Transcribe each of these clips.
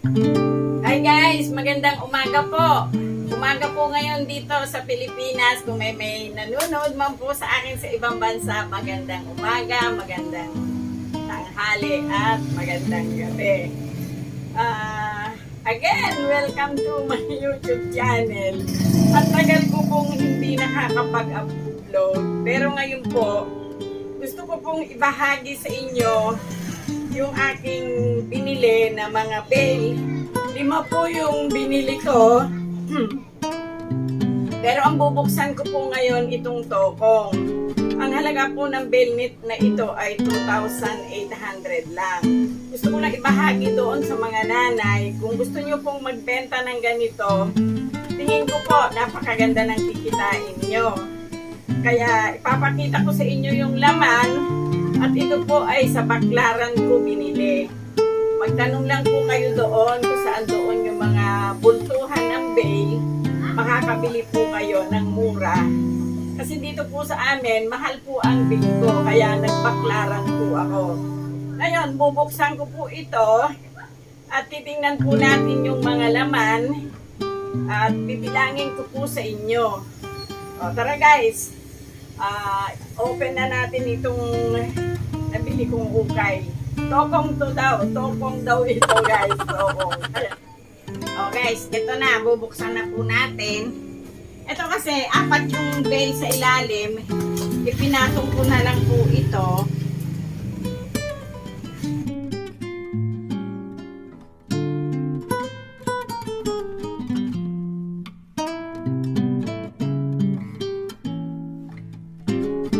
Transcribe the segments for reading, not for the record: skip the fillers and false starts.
Hi guys, magandang umaga po. Umaga po ngayon dito sa Pilipinas. Kung may nanonood man po sa akin sa ibang bansa, magandang umaga, magandang tanghali at magandang gabi. Again, welcome to my YouTube channel. At tagal ko pong hindi nakakapag-upload. Pero ngayon po, gusto ko pong ibahagi sa inyo yung aking binili na mga bail. 5 po yung binili ko. Pero ang bubuksan ko po ngayon itong tokong. Ang halaga po ng bailnet na ito ay 2,800 lang. Gusto ko lang ibahagi doon sa mga nanay. Kung gusto nyo pong magbenta ng ganito, tingin ko po napakaganda ng kikitain nyo. Kaya ipapakita ko sa inyo yung laman. At ito po ay sa Baclaran ko binili. Magtanong lang po kayo doon kung saan doon yung mga bultuhan ng bail. Makakabili po kayo ng mura. Kasi dito po sa amin, mahal po ang bail ko. Kaya nag-Baclaran po ako. Ngayon, bubuksan ko po ito. At titingnan po natin yung mga laman. At bibilangin ko po sa inyo. O, tara guys. Open na natin itong nabili kong ukay. Tokong to daw. Tokong daw ito guys. Tokong. O guys, ito na. Bubuksan na po natin. Ito kasi, 4 yung bail sa ilalim. Ipinatong ko na lang po ito.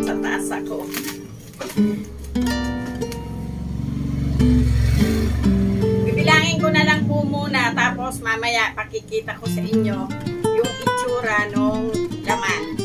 Sa taas ako. Bibilangin ko na lang po muna, tapos mamaya pakikita ko sa inyo yung itsura nung laman.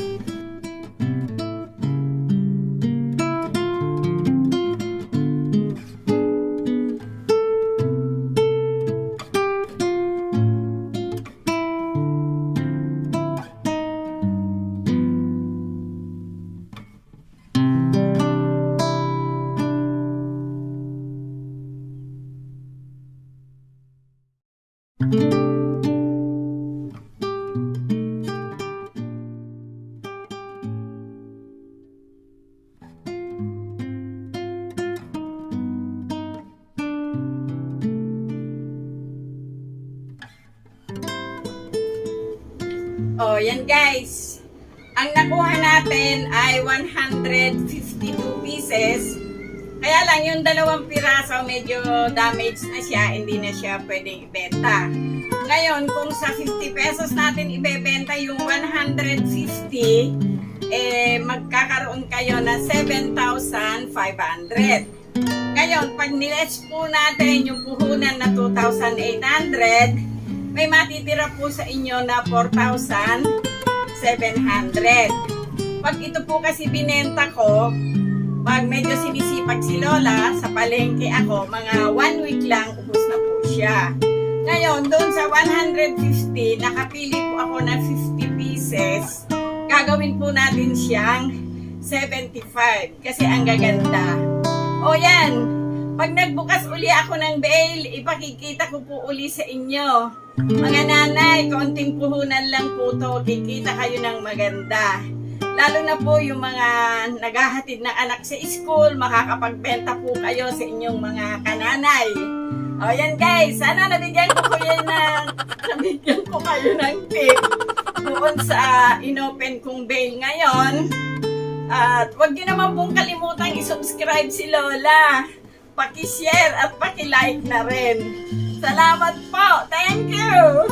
Oh, yan guys. Ang nakuha natin ay 152 pieces. Kaya lang yung 2 piraso medyo damaged na siya, hindi na siya pwedeng ibenta. Ngayon, kung sa 50 pesos natin ibebenta yung 150, magkakaroon kayo na 7,500. Ngayon, pag nilets po natin yung puhunan na 2,800, may matitira po sa inyo na 4,700. Pag ito po kasi binenta ko, pag medyo sinisipag si Lola, sa palengke ako, mga 1 week lang, ubos na po siya. Ngayon, doon sa 150, nakapili po ako ng 50 pieces. Gagawin po natin siyang 75 kasi ang gaganda. O yan, pag nagbukas uli ako ng bail, ipakikita ko po uli sa inyo. Mga nanay, konting puhunan lang po to, kikita kayo ng maganda. Lalo na po yung mga naghahatid ng anak sa school, makakapagbenta po kayo sa inyong mga kananay. O yan guys, sana nabigyan ko kayo ng tip doon sa inopen kong bail ngayon. At huwag niyo naman pong kalimutang i-subscribe si Lola. Paki-share at paki-like na rin. Salamat po. Thank you!